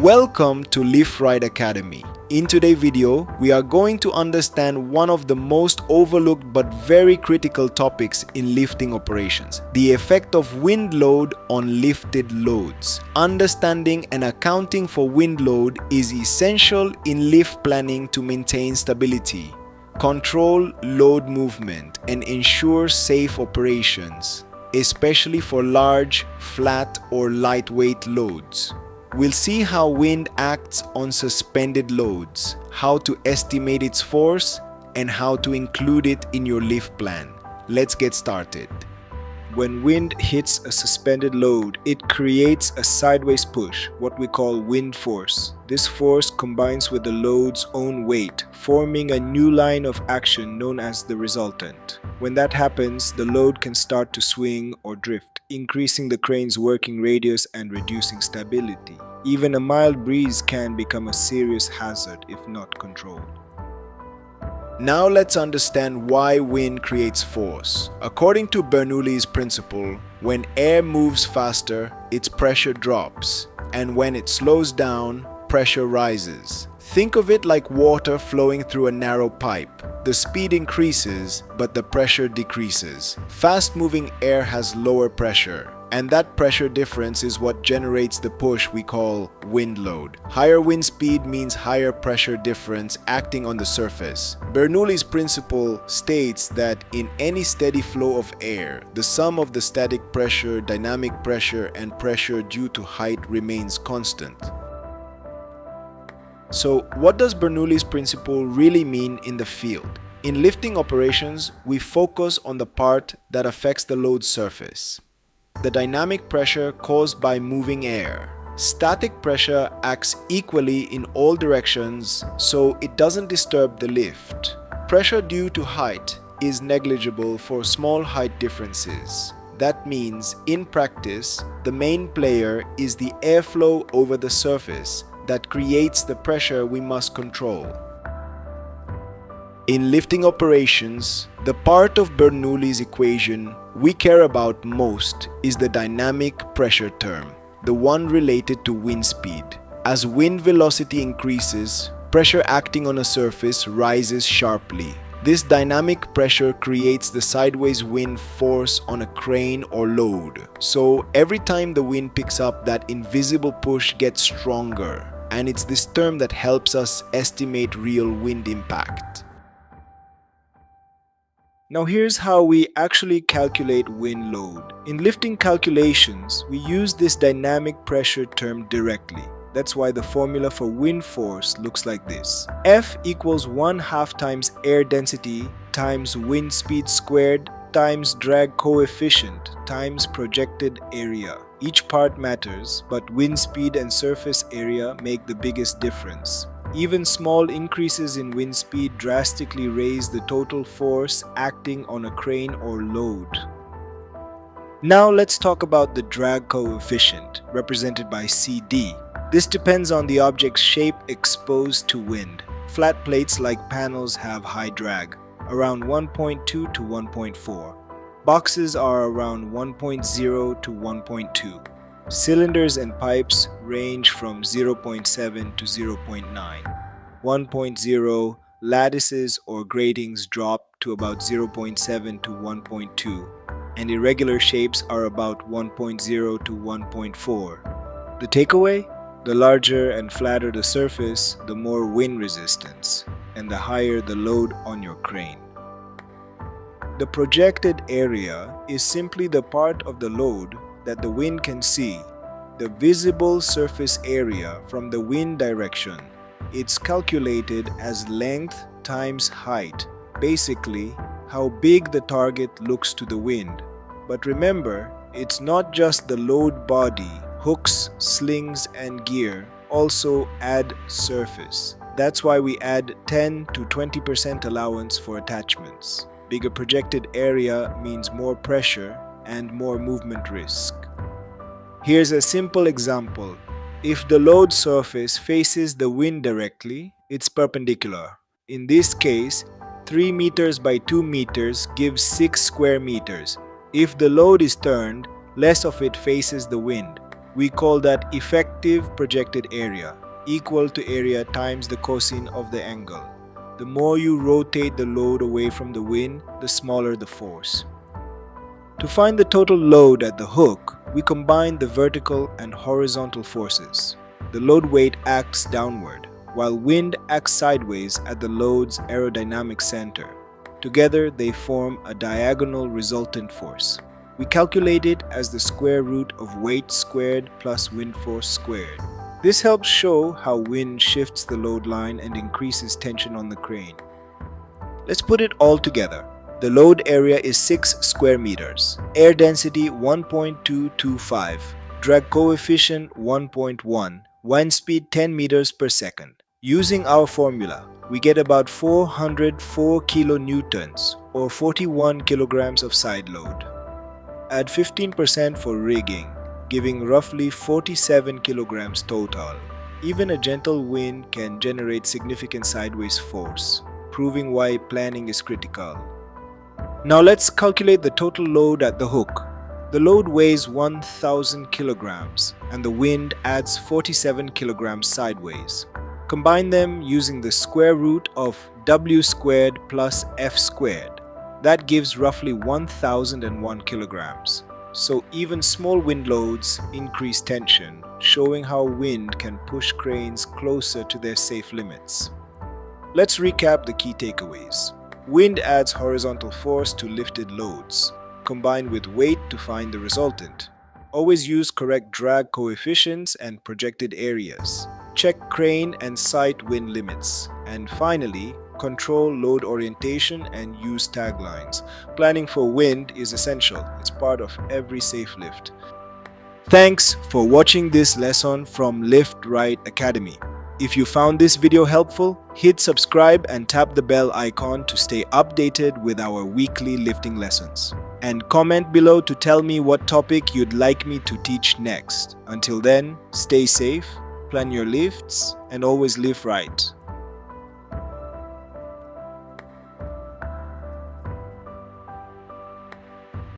Welcome to Lift Right Academy. In today's video, we are going to understand one of the most overlooked but very critical topics in lifting operations, the effect of wind load on lifted loads. Understanding and accounting for wind load is essential in lift planning to maintain stability, control load movement, and ensure safe operations, especially for large, flat, or lightweight loads. We'll see how wind acts on suspended loads, how to estimate its force, and how to include it in your lift plan. Let's get started. When wind hits a suspended load, it creates a sideways push, what we call wind force. This force combines with the load's own weight, forming a new line of action known as the resultant. When that happens, the load can start to swing or drift, increasing the crane's working radius and reducing stability. Even a mild breeze can become a serious hazard if not controlled. Now let's understand why wind creates force. According to Bernoulli's principle, when air moves faster, its pressure drops, and when it slows down, pressure rises. Think of it like water flowing through a narrow pipe. The speed increases, but the pressure decreases. Fast-moving air has lower pressure, and that pressure difference is what generates the push we call wind load. Higher wind speed means higher pressure difference acting on the surface. Bernoulli's principle states that in any steady flow of air, the sum of the static pressure, dynamic pressure, and pressure due to height remains constant. So, what does Bernoulli's principle really mean in the field? In lifting operations, we focus on the part that affects the load surface. The dynamic pressure caused by moving air. Static pressure acts equally in all directions, so it doesn't disturb the lift. Pressure due to height is negligible for small height differences. That means, in practice, the main player is the airflow over the surface that creates the pressure we must control. In lifting operations, the part of Bernoulli's equation we care about most is the dynamic pressure term, the one related to wind speed. As wind velocity increases, pressure acting on a surface rises sharply. This dynamic pressure creates the sideways wind force on a crane or load. So every time the wind picks up, that invisible push gets stronger. And it's this term that helps us estimate real wind impact. Now here's how we actually calculate wind load. In lifting calculations, we use this dynamic pressure term directly. That's why the formula for wind force looks like this. F equals 1/2 times air density times wind speed squared times drag coefficient times projected area. Each part matters, but wind speed and surface area make the biggest difference. Even small increases in wind speed drastically raise the total force acting on a crane or load. Now let's talk about the drag coefficient, represented by CD. This depends on the object's shape exposed to wind. Flat plates like panels have high drag, around 1.2 to 1.4. Boxes are around 1.0 to 1.2. Cylinders and pipes range from 0.7 to 0.9. 1.0 lattices or gratings drop to about 0.7 to 1.2, and irregular shapes are about 1.0 to 1.4. The takeaway? The larger and flatter the surface, the more wind resistance, and the higher the load on your crane. The projected area is simply the part of the load that the wind can see, the visible surface area from the wind direction. It's calculated as length times height, basically how big the target looks to the wind. But remember, it's not just the load body. Hooks, slings, and gear also add surface. That's why we add 10 to 20% allowance for attachments. Bigger projected area means more pressure and more movement risk. Here's a simple example. If the load surface faces the wind directly, it's perpendicular. In this case, 3 meters by 2 meters gives 6 square meters. If the load is turned, less of it faces the wind. We call that effective projected area, equal to area times the cosine of the angle. The more you rotate the load away from the wind, the smaller the force. To find the total load at the hook, we combine the vertical and horizontal forces. The load weight acts downward, while wind acts sideways at the load's aerodynamic center. Together, they form a diagonal resultant force. We calculate it as the square root of weight squared plus wind force squared. This helps show how wind shifts the load line and increases tension on the crane. Let's put it all together. The load area is 6 square meters, air density 1.225, drag coefficient 1.1, wind speed 10 meters per second. Using our formula, we get about 404 kilonewtons or 41 kilograms of side load. Add 15% for rigging, giving roughly 47 kilograms total. Even a gentle wind can generate significant sideways force, proving why planning is critical. Now let's calculate the total load at the hook. The load weighs 1000 kilograms and the wind adds 47 kilograms sideways. Combine them using the square root of W squared plus F squared. That gives roughly 1001 kilograms. So even small wind loads increase tension, showing how wind can push cranes closer to their safe limits. Let's recap the key takeaways. Wind adds horizontal force to lifted loads. Combine with weight to find the resultant. Always use correct drag coefficients and projected areas. Check crane and site wind limits. And finally, control load orientation and use taglines. Planning for wind is essential. It's part of every safe lift. Thanks for watching this lesson from Lift Right Academy. If you found this video helpful, hit subscribe and tap the bell icon to stay updated with our weekly lifting lessons. And comment below to tell me what topic you'd like me to teach next. Until then, stay safe, plan your lifts, and always lift right.